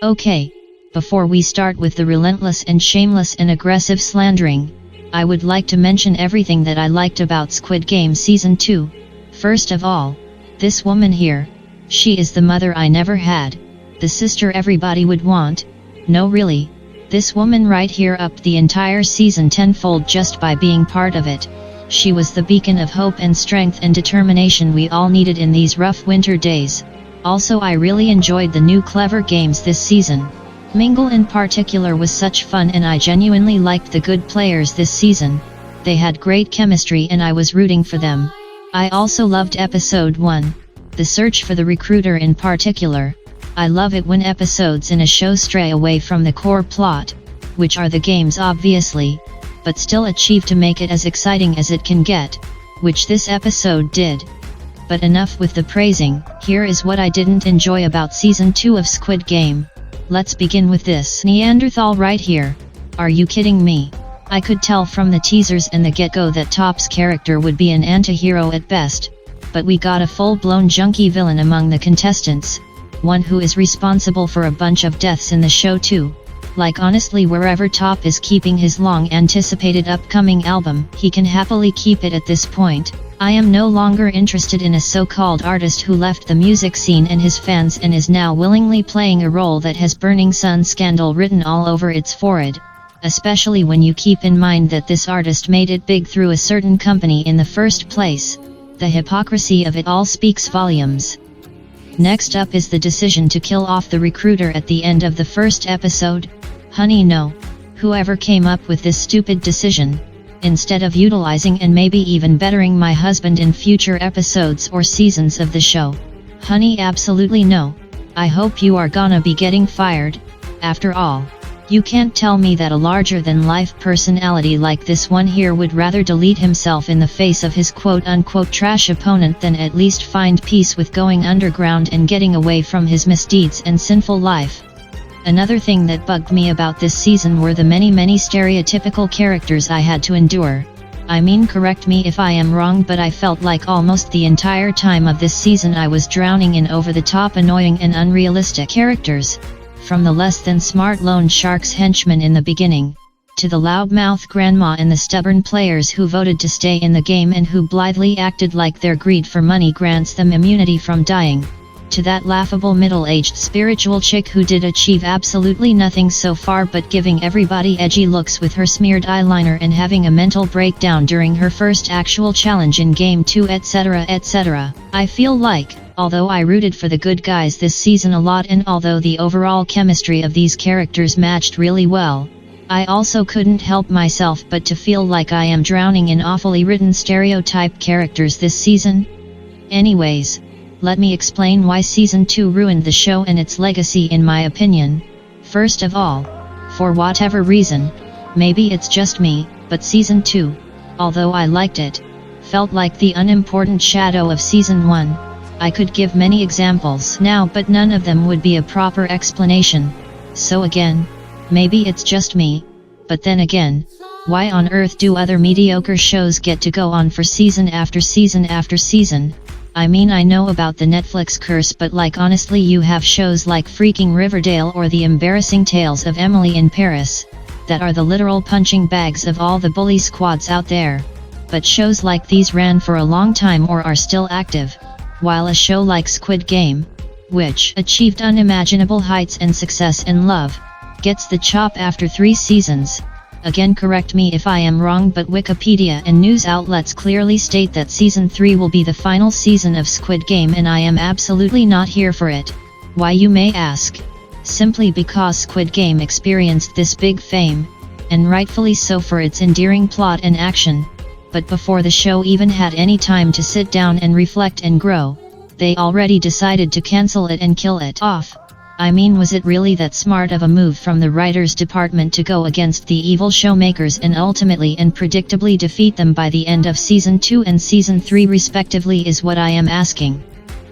Okay, before we start with the relentless and shameless and aggressive slandering, I would like to mention everything that I liked about Squid Game Season 2. First of all, this woman here, she is the mother I never had, the sister everybody would want. No really, this woman right here upped the entire season tenfold just by being part of it. She was the beacon of hope and strength and determination we all needed in these rough winter days. Also, I really enjoyed the new clever games this season. Mingle in particular was such fun, and I genuinely liked the good players this season. They had great chemistry and I was rooting for them. I also loved episode 1, the search for the recruiter in particular. I love it when episodes in a show stray away from the core plot, which are the games obviously, but still achieve to make it as exciting as it can get, which this episode did. But enough with the praising, here is what I didn't enjoy about Season 2 of Squid Game. Let's begin with this Neanderthal right here. Are you kidding me? I could tell from the teasers and the get-go that Top's character would be an anti-hero at best, but we got a full-blown junkie villain among the contestants, one who is responsible for a bunch of deaths in the show too. Like honestly, wherever Top is keeping his long-anticipated upcoming album, he can happily keep it at this point. I am no longer interested in a so-called artist who left the music scene and his fans and is now willingly playing a role that has Burning Sun scandal written all over its forehead, especially when you keep in mind that this artist made it big through a certain company in the first place. The hypocrisy of it all speaks volumes. Next up is the decision to kill off the recruiter at the end of the first episode. Honey no, whoever came up with this stupid decision, instead of utilizing and maybe even bettering my husband in future episodes or seasons of the show. Honey, absolutely no. I hope you are gonna be getting fired. After all, you can't tell me that a larger-than-life personality like this one here would rather delete himself in the face of his quote-unquote trash opponent than at least find peace with going underground and getting away from his misdeeds and sinful life. Another thing that bugged me about this season were the many stereotypical characters I had to endure. I mean, correct me if I am wrong, but I felt like almost the entire time of this season I was drowning in over-the-top annoying and unrealistic characters. From the less-than-smart loan shark's henchman in the beginning, to the loudmouth grandma and the stubborn players who voted to stay in the game and who blithely acted like their greed for money grants them immunity from dying, to that laughable middle-aged spiritual chick who did achieve absolutely nothing so far but giving everybody edgy looks with her smeared eyeliner and having a mental breakdown during her first actual challenge in Game 2, etc. etc. I feel like, although I rooted for the good guys this season a lot and although the overall chemistry of these characters matched really well, I also couldn't help myself but to feel like I am drowning in awfully written stereotype characters this season. Anyways, let me explain why Season 2 ruined the show and its legacy in my opinion. First of all, for whatever reason, maybe it's just me, but Season 2, although I liked it, felt like the unimportant shadow of Season 1. I could give many examples now, but none of them would be a proper explanation. So again, maybe it's just me, but then again, why on earth do other mediocre shows get to go on for season after season after season? I mean, I know about the Netflix curse, but like honestly, you have shows like freaking Riverdale or The Embarrassing Tales of Emily in Paris, that are the literal punching bags of all the bully squads out there. But shows like these ran for a long time or are still active, while a show like Squid Game, which achieved unimaginable heights and success and love, gets the chop after 3 seasons. Again, correct me if I am wrong, but Wikipedia and news outlets clearly state that Season 3 will be the final season of Squid Game, and I am absolutely not here for it. Why, you may ask? Simply because Squid Game experienced this big fame, and rightfully so for its endearing plot and action, but before the show even had any time to sit down and reflect and grow, they already decided to cancel it and kill it off. I mean, was it really that smart of a move from the writers' department to go against the evil showmakers and ultimately and predictably defeat them by the end of Season 2 and Season 3 respectively, is what I am asking.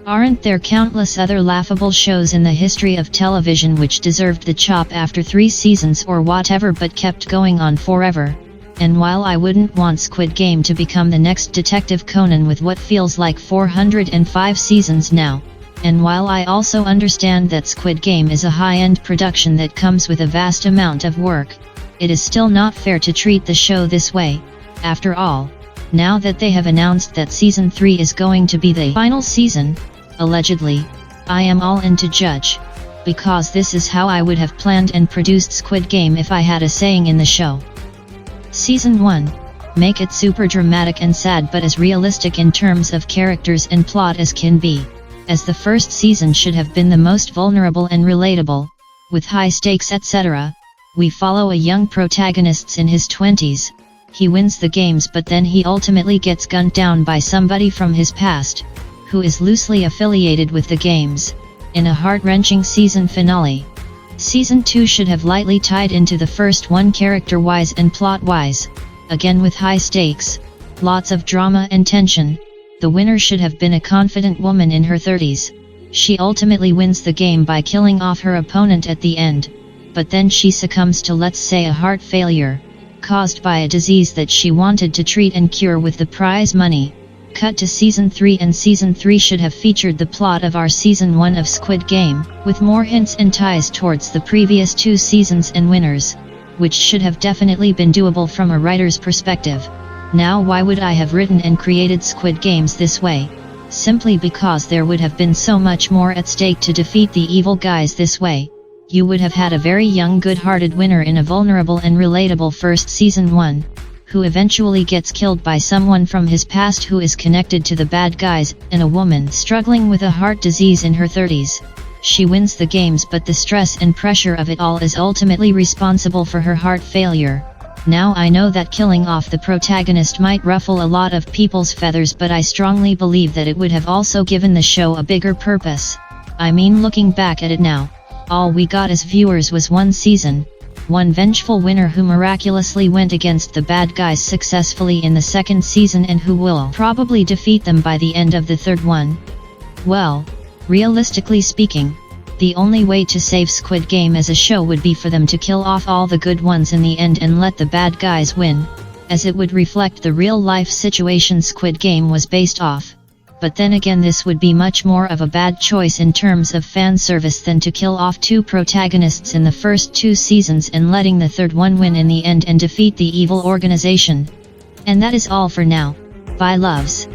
Aren't there countless other laughable shows in the history of television which deserved the chop after 3 seasons or whatever but kept going on forever? And while I wouldn't want Squid Game to become the next Detective Conan with what feels like 405 seasons now, And while I also understand that Squid Game is a high-end production that comes with a vast amount of work, it is still not fair to treat the show this way. After all, now that they have announced that Season 3 is going to be the final season, allegedly, I am all in to judge, because this is how I would have planned and produced Squid Game if I had a saying in the show. Season 1. Make it super dramatic and sad but as realistic in terms of characters and plot as can be, as the first season should have been the most vulnerable and relatable, with high stakes etc. We follow a young protagonist in his 20s, he wins the games but then he ultimately gets gunned down by somebody from his past, who is loosely affiliated with the games, in a heart-wrenching season finale. Season 2 should have lightly tied into the first one character-wise and plot-wise, again with high stakes, lots of drama and tension. The winner should have been a confident woman in her 30s. She ultimately wins the game by killing off her opponent at the end, but then she succumbs to, let's say, a heart failure, caused by a disease that she wanted to treat and cure with the prize money. Cut to Season 3, and Season 3 should have featured the plot of our Season 1 of Squid Game, with more hints and ties towards the previous 2 seasons and winners, which should have definitely been doable from a writer's perspective. Now why would I have written and created Squid Games this way? Simply because there would have been so much more at stake to defeat the evil guys this way. You would have had a very young good-hearted winner in a vulnerable and relatable first Season 1, who eventually gets killed by someone from his past who is connected to the bad guys, and a woman struggling with a heart disease in her 30s. She wins the games but the stress and pressure of it all is ultimately responsible for her heart failure. Now I know that killing off the protagonist might ruffle a lot of people's feathers, but I strongly believe that it would have also given the show a bigger purpose. I mean, looking back at it now, all we got as viewers was one season, one vengeful winner who miraculously went against the bad guys successfully in the second season and who will probably defeat them by the end of the third one. Well, realistically speaking, the only way to save Squid Game as a show would be for them to kill off all the good ones in the end and let the bad guys win, as it would reflect the real-life situation Squid Game was based off. But then again, this would be much more of a bad choice in terms of fan service than to kill off 2 protagonists in the first 2 seasons and letting the third one win in the end and defeat the evil organization. And that is all for now. Bye loves.